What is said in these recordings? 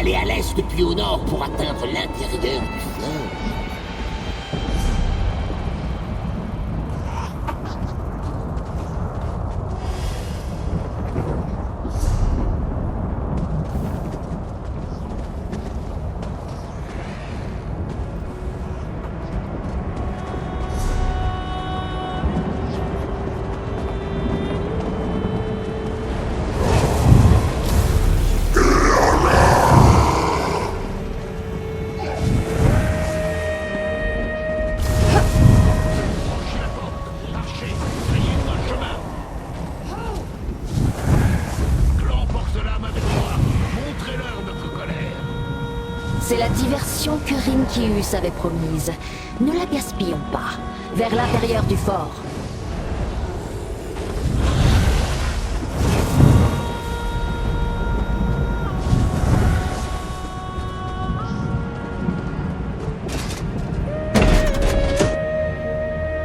aller à l'est puis au nord pour atteindre l'intérieur du fort. C'est la diversion que Rinkius avait promise. Ne la gaspillons pas. Vers l'intérieur du fort.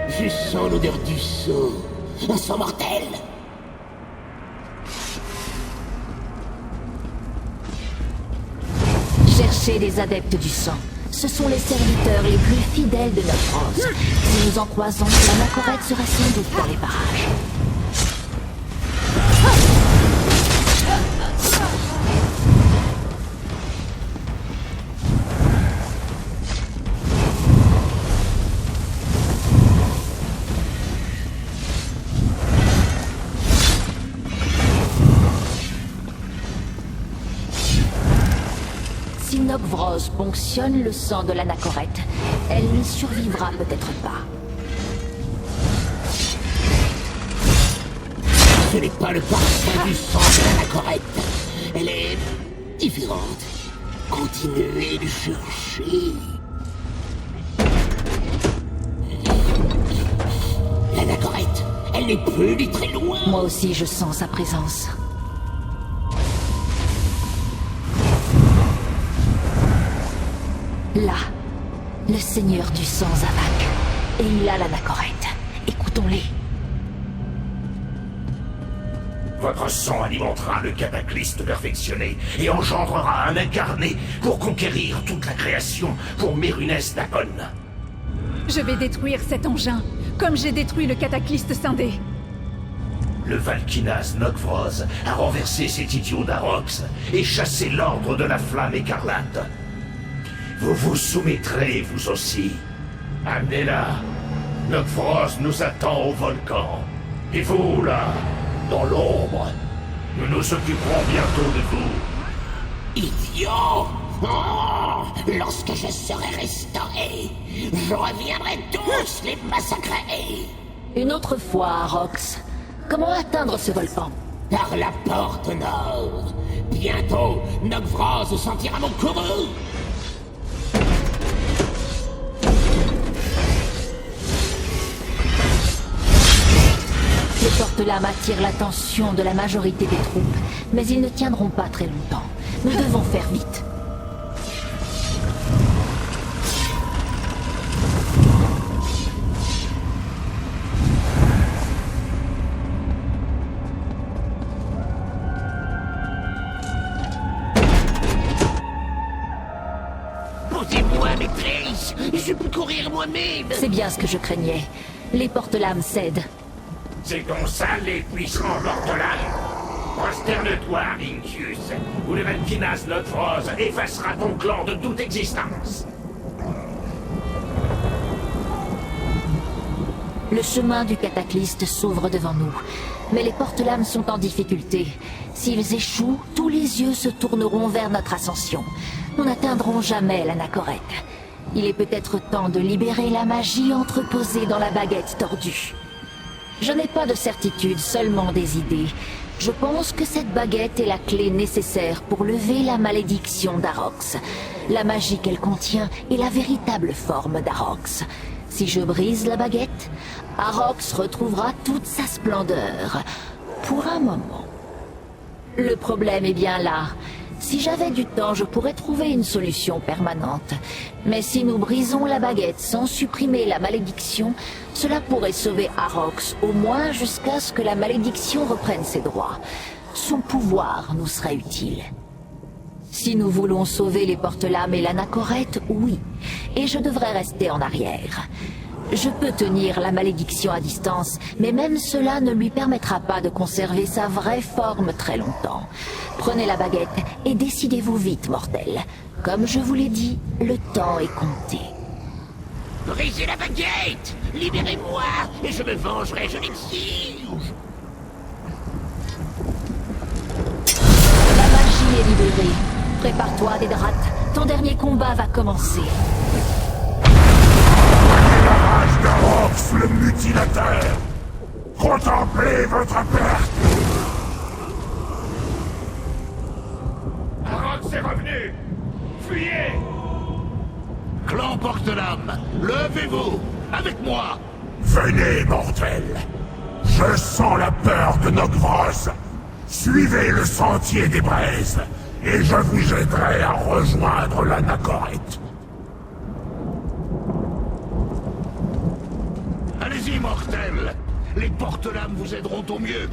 Je sens l'odeur du sang. Un sang mortel. Cherchez des adeptes du sang. Ce sont les serviteurs les plus fidèles de notre France. Si nous en croisons, l'anachorète sera sans doute dans les parages. Si Nokvros ponctionne le sang de l'anachorète, elle n'y survivra peut-être pas. Ce n'est pas le parfum du sang de l'anachorète. Elle est différente. Continuez de chercher. L'anachorète, elle n'est plus ni très loin. Moi aussi, je sens sa présence. Là, le seigneur du sang Zavak. Et il a l'anachorète. Écoutons-les. Votre sang alimentera le cataclysme perfectionné et engendrera un incarné pour conquérir toute la création pour Mérunès d'Akon. Je vais détruire cet engin, comme j'ai détruit le cataclysme scindé. Le Valkinas Nokvros a renversé cet idiot d'Arox et chassé l'ordre de la flamme écarlate. Vous vous soumettrez, vous aussi. Amenez-la. Nokvros nous attend au volcan. Et vous, là, dans l'ombre, nous nous occuperons bientôt de vous. Idiot! Oh, lorsque je serai restauré, je reviendrai tous les massacrer. Une autre fois, Arox. Comment atteindre ce volcan? Par la porte nord. Bientôt, Nokvros sentira mon courroux. Les porte-lames attirent l'attention de la majorité des troupes, mais ils ne tiendront pas très longtemps. Nous devons faire vite. Posez-moi, maîtresse. Je peux courir moi-même. C'est bien ce que je craignais. Les porte-lames cèdent. C'est ton sale et puissant porte-lames. Prosterne-toi, Rinkius, ou le Valkinas Nokvros effacera ton clan de toute existence. Le chemin du cataclysme s'ouvre devant nous, mais les porte-lames sont en difficulté. S'ils échouent, tous les yeux se tourneront vers notre ascension. Nous n'atteindrons jamais l'anachorète. Il est peut-être temps de libérer la magie entreposée dans la baguette tordue. Je n'ai pas de certitude, seulement des idées. Je pense que cette baguette est la clé nécessaire pour lever la malédiction d'Arox. La magie qu'elle contient est la véritable forme d'Arox. Si je brise la baguette, Arox retrouvera toute sa splendeur. Pour un moment. Le problème est bien là. Si j'avais du temps, je pourrais trouver une solution permanente. Mais si nous brisons la baguette sans supprimer la malédiction, cela pourrait sauver Arox, au moins jusqu'à ce que la malédiction reprenne ses droits. Son pouvoir nous serait utile. Si nous voulons sauver les porte-lames et l'anachorète, oui. Et je devrais rester en arrière. Je peux tenir la malédiction à distance, mais même cela ne lui permettra pas de conserver sa vraie forme très longtemps. Prenez la baguette et décidez-vous vite, mortel. Comme je vous l'ai dit, le temps est compté. Brisez la baguette! Libérez-moi et je me vengerai, je l'exige! La magie est libérée. Prépare-toi, Dédrate. Ton dernier combat va commencer. La rage d'Arox, le mutilateur! Contemplez votre perte! Arox est revenu! Fuyez! Clan Porte-Lame, levez-vous! Avec moi! Venez, mortels! Je sens la peur de Nokvros! Suivez le sentier des braises, et je vous aiderai à rejoindre l'anachorète. Allez-y, mortels! Les porte-lames vous aideront au mieux!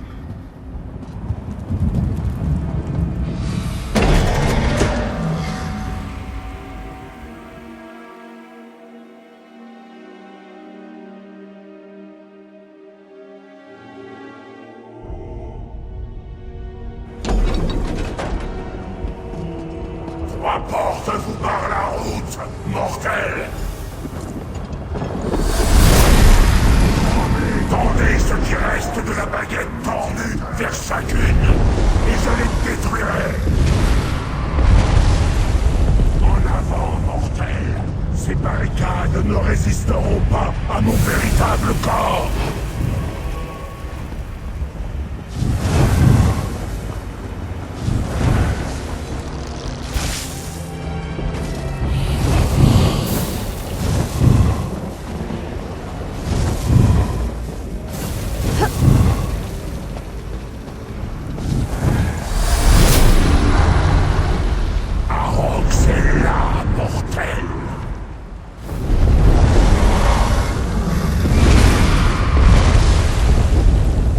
Trois portes vous barrent la route, mortels! Tendez ce qui reste de la baguette tordue vers chacune, et je les détruirai! En avant, mortels! Ces barricades ne résisteront pas à mon véritable corps! Arox est là, mortel!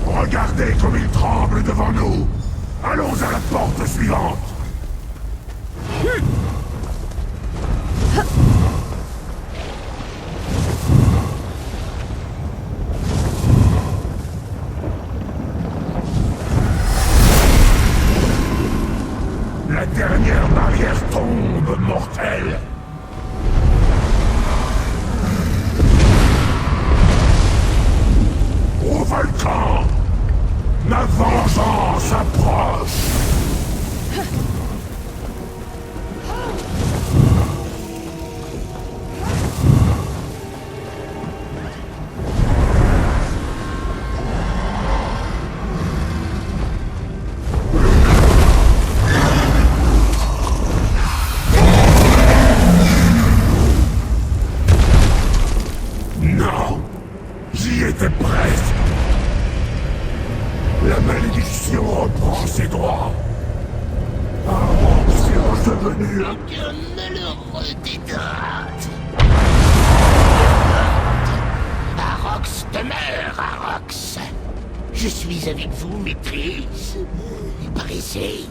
Regardez comme il tremble devant nous! Allons à la porte suivante! La dernière barrière tombe, mortel! Au volcan! Ma vengeance approche! Non! J'y étais presque! La malédiction reprend ses droits! Arox est redevenu un... Quel malheureux Dédrate! Arox demeure, Arox! Je suis avec vous, maîtrise! Brisez!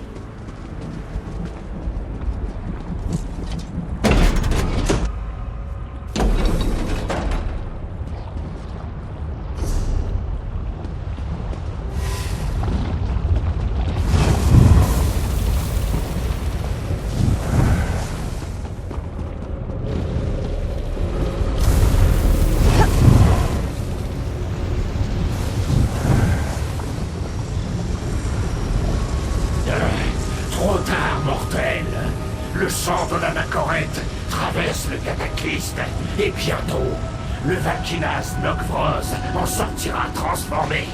Trop tard, mortel! Le sang de l'anachorète traverse le cataclysme, et bientôt, le Valkinas Nokvros en sortira transformé!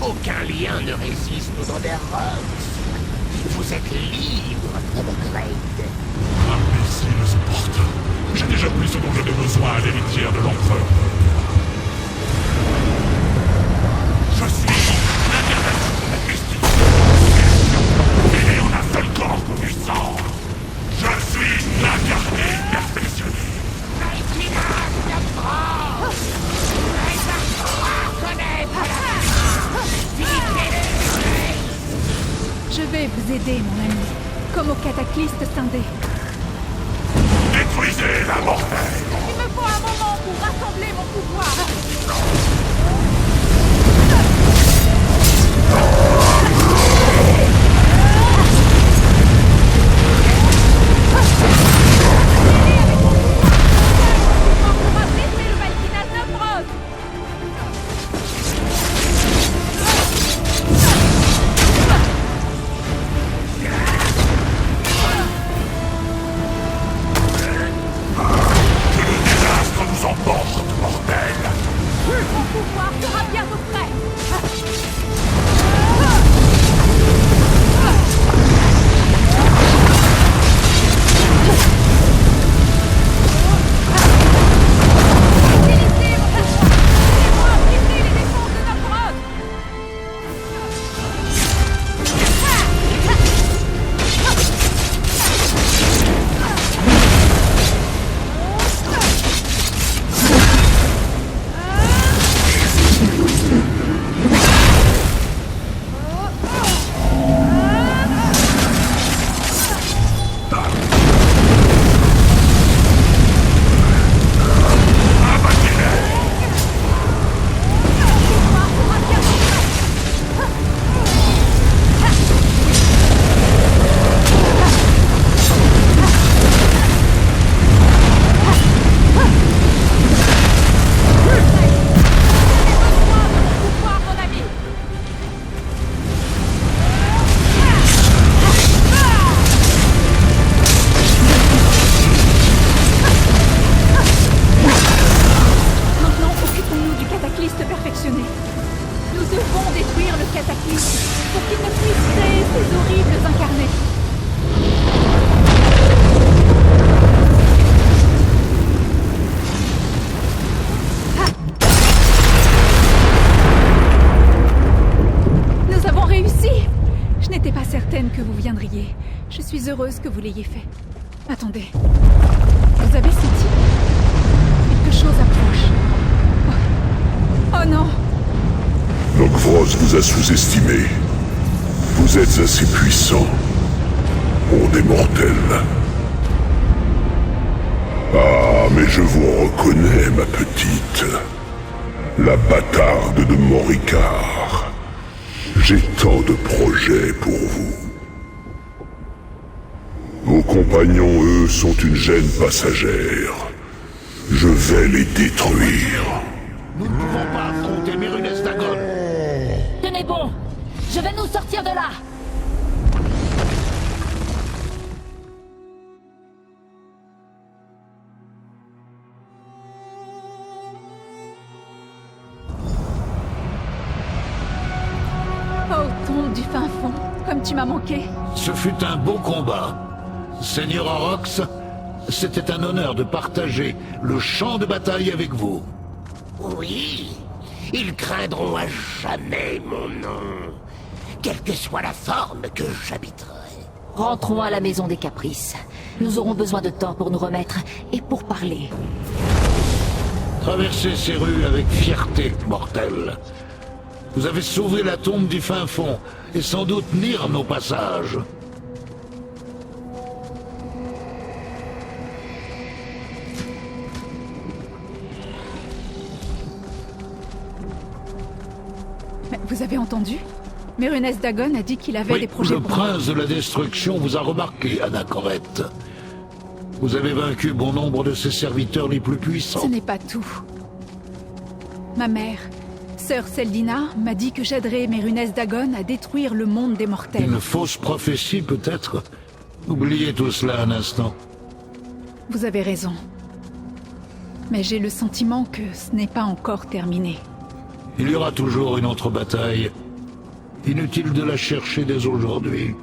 Aucun lien ne résiste aux ordres d'Arox! Vous êtes libre, Nokvros! Imbécile ce porte! J'ai déjà pris ce dont j'avais besoin à l'héritière de l'empereur! Je suis l'interdit! vais vous aider, mon ami. Comme au cataclysme scindé. Détruisez la mortelle! Il me faut un moment pour rassembler mon pouvoir. On va briser le Valkynas Nocvroz. Que le désastre nous emporte, mortel! Mon pouvoir sera bientôt prêt. Utilisez mon pouvoir. Aidez-moi à briser les défenses de Nocvroz. Pouvoir, mon ami. Maintenant, occupons-nous du cataclysme perfectionné. Nous devons détruire le cataclysme pour qu'il ne puisse créer ces horribles incarnés. Nous avons réussi! Je n'étais pas certaine que vous viendriez. Je suis heureuse que vous l'ayez fait. Attendez. Vous avez senti? Quelque chose approche. Oh non! Nocvroz vous a sous-estimé. Vous êtes assez puissant. On est mortel. Ah, mais je vous reconnais, ma petite. La bâtarde de Morikar. J'ai tant de projets pour vous. Vos compagnons, eux, sont une gêne passagère. Je vais les détruire. Nous ne pouvons pas affronter Mérunès Dagon. Tenez bon. Je vais nous sortir de là. Oh, tombe du fin fond, comme tu m'as manqué. Ce fut un beau combat. Seigneur Aurox, c'était un honneur de partager le champ de bataille avec vous. Oui, ils craindront à jamais mon nom, quelle que soit la forme que j'habiterai. Rentrons à la maison des caprices. Nous aurons besoin de temps pour nous remettre et pour parler. Traversez ces rues avec fierté, mortel. Vous avez sauvé la tombe du fin fond, et sans doute Nir nos passages. Mais vous avez entendu? Mérunès Dagon a dit qu'il avait Oui, des projets le pour prince de la destruction vous a remarqué, Anachorète. Vous avez vaincu bon nombre de ses serviteurs les plus puissants. Ce n'est pas tout. Ma mère, sœur Seldina, m'a dit que j'aiderais Mérunès Dagon à détruire le monde des mortels. Une fausse prophétie, peut-être? Oubliez tout cela un instant. Vous avez raison. Mais j'ai le sentiment que ce n'est pas encore terminé. Il y aura toujours une autre bataille. Inutile de la chercher dès aujourd'hui.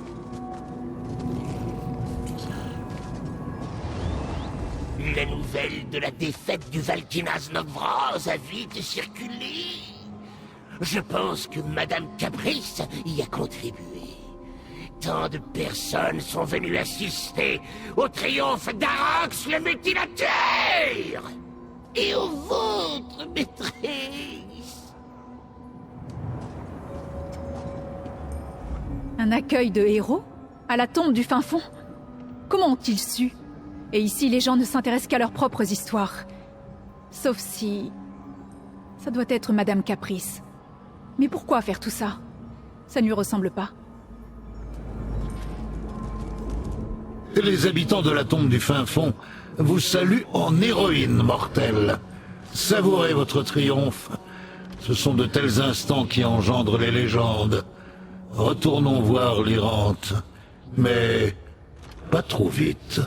La nouvelle de la défaite du Valkynas Nocvroz a vite circulé. Je pense que Madame Caprice y a contribué. Tant de personnes sont venues assister au triomphe d'Arox le mutilateur et au vôtre, maîtresse. Un accueil de héros? À la tombe du fin fond? Comment ont-ils su? Et ici, les gens ne s'intéressent qu'à leurs propres histoires. Sauf si... ça doit être Madame Caprice. Mais pourquoi faire tout ça? Ça ne lui ressemble pas. Les habitants de la tombe du fin fond vous saluent en héroïne mortelle. Savourez votre triomphe. Ce sont de tels instants qui engendrent les légendes. Retournons voir l'Irante. Mais pas trop vite.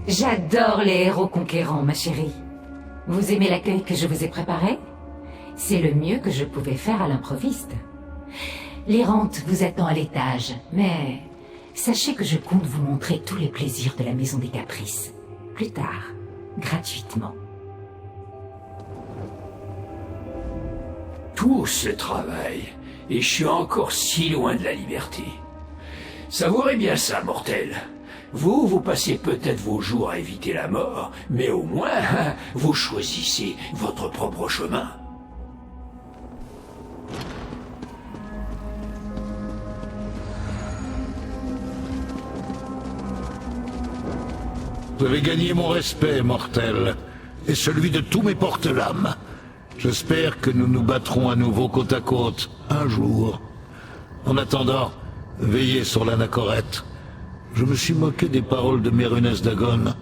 J'adore les héros conquérants, ma chérie. Vous aimez l'accueil que je vous ai préparé? C'est le mieux que je pouvais faire à l'improviste. L'Irante vous attend à l'étage, mais sachez que je compte vous montrer tous les plaisirs de la Maison des Caprices. Plus tard, gratuitement. Tout ce travail, et je suis encore si loin de la liberté. Savourez bien ça, mortel. Vous passez peut-être vos jours à éviter la mort, mais au moins, vous choisissez votre propre chemin. Vous avez gagné mon respect, mortel, et celui de tous mes porte-lames. J'espère que nous nous battrons à nouveau côte à côte, un jour. En attendant, veillez sur l'anachorète. Je me suis moqué des paroles de Mérunès Dagon,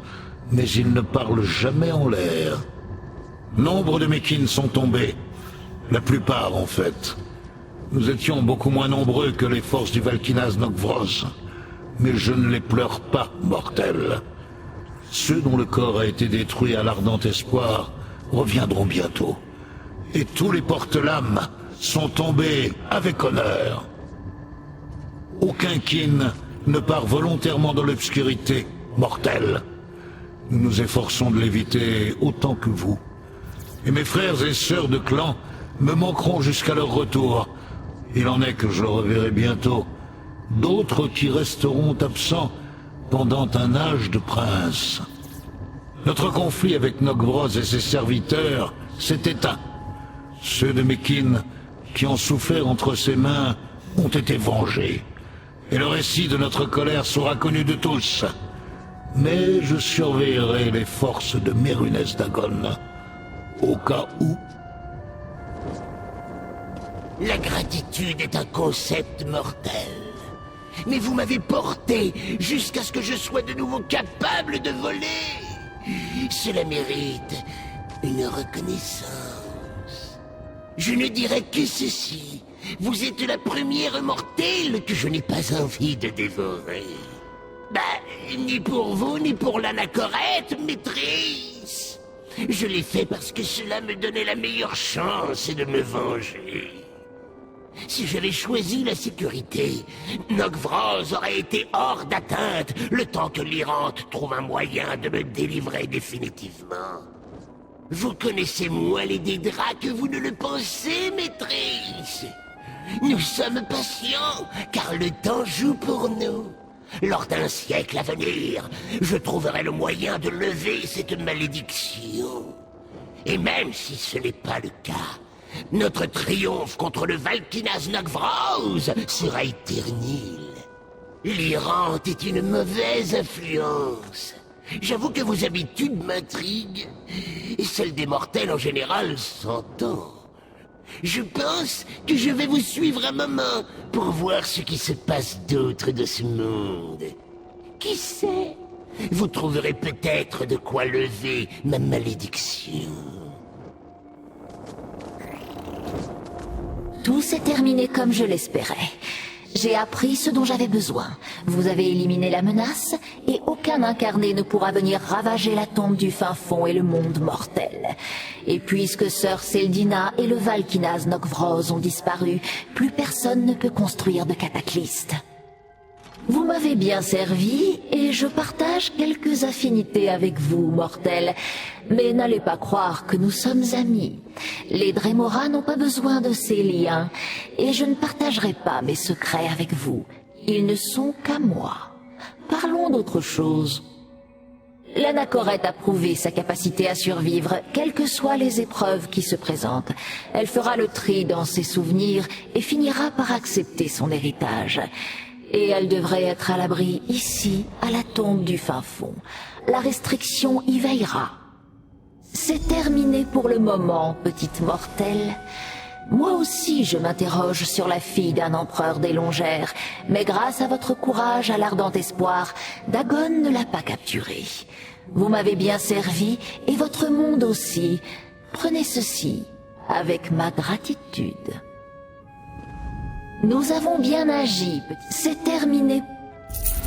mais il ne parle jamais en l'air. Nombre de Mekins sont tombés. La plupart, en fait. Nous étions beaucoup moins nombreux que les forces du Valkinas Nokvros. Mais je ne les pleure pas, mortels. Ceux dont le corps a été détruit à l'ardent espoir reviendront bientôt. Et tous les porte-lames sont tombés avec honneur. Aucun kin ne part volontairement dans l'obscurité, mortel. Nous nous efforçons de l'éviter autant que vous. Et mes frères et sœurs de clan me manqueront jusqu'à leur retour. Il en est que je reverrai bientôt. D'autres qui resteront absents pendant un âge de prince. Notre conflit avec Nokvros et ses serviteurs s'est éteint. Ceux de Mekin qui ont souffert entre ses mains ont été vengés. Et le récit de notre colère sera connu de tous. Mais je surveillerai les forces de Mérunès Dagon, au cas où. La gratitude est un concept mortel. Mais vous m'avez porté jusqu'à ce que je sois de nouveau capable de voler. Cela mérite une reconnaissance. Je ne dirai que ceci. Vous êtes la première mortelle que je n'ai pas envie de dévorer. Ni pour vous, ni pour l'anachorète, maîtrise. Je l'ai fait parce que cela me donnait la meilleure chance de me venger. Si j'avais choisi la sécurité, Nokvros aurait été hors d'atteinte le temps que l'Irante trouve un moyen de me délivrer définitivement. Vous connaissez moins les Dédras que vous ne le pensez, maîtrise. Nous sommes patients, car le temps joue pour nous. Lors d'un siècle à venir, je trouverai le moyen de lever cette malédiction. Et même si ce n'est pas le cas, notre triomphe contre le Valkinas Nokvros sera éternel. L'Irante est une mauvaise influence. J'avoue que vos habitudes m'intriguent, et celles des mortels en général s'entendent. Je pense que je vais vous suivre un moment pour voir ce qui se passe d'autre de ce monde. Qui sait? Vous trouverez peut-être de quoi lever ma malédiction. Tout s'est terminé comme je l'espérais. J'ai appris ce dont j'avais besoin. Vous avez éliminé la menace, et aucun incarné ne pourra venir ravager la tombe du fin fond et le monde mortel. Et puisque Sœur Seldina et le Valkinas Nokvros ont disparu, plus personne ne peut construire de cataclysme. Vous m'avez bien servi et je partage quelques affinités avec vous, mortels. Mais n'allez pas croire que nous sommes amis. Les Dremora n'ont pas besoin de ces liens et je ne partagerai pas mes secrets avec vous. Ils ne sont qu'à moi. Parlons d'autre chose. L'Anachorète a prouvé sa capacité à survivre, quelles que soient les épreuves qui se présentent. Elle fera le tri dans ses souvenirs et finira par accepter son héritage. Et elle devrait être à l'abri ici, à la tombe du fin fond. La restriction y veillera. C'est terminé pour le moment, petite mortelle. Moi aussi, je m'interroge sur la fille d'un empereur des Longères, mais grâce à votre courage, à l'ardent espoir, Dagon ne l'a pas capturée. Vous m'avez bien servi, et votre monde aussi. Prenez ceci, avec ma gratitude. Nous avons bien agi, c'est terminé.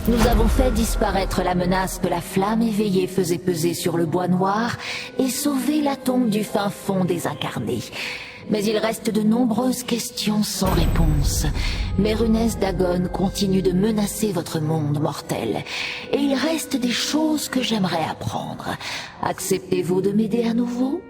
Nous avons fait disparaître la menace que la flamme éveillée faisait peser sur le bois noir et sauvé la tombe du fin fond des incarnés. Mais il reste de nombreuses questions sans réponse. Mérunès Dagon continue de menacer votre monde mortel. Et il reste des choses que j'aimerais apprendre. Acceptez-vous de m'aider à nouveau ?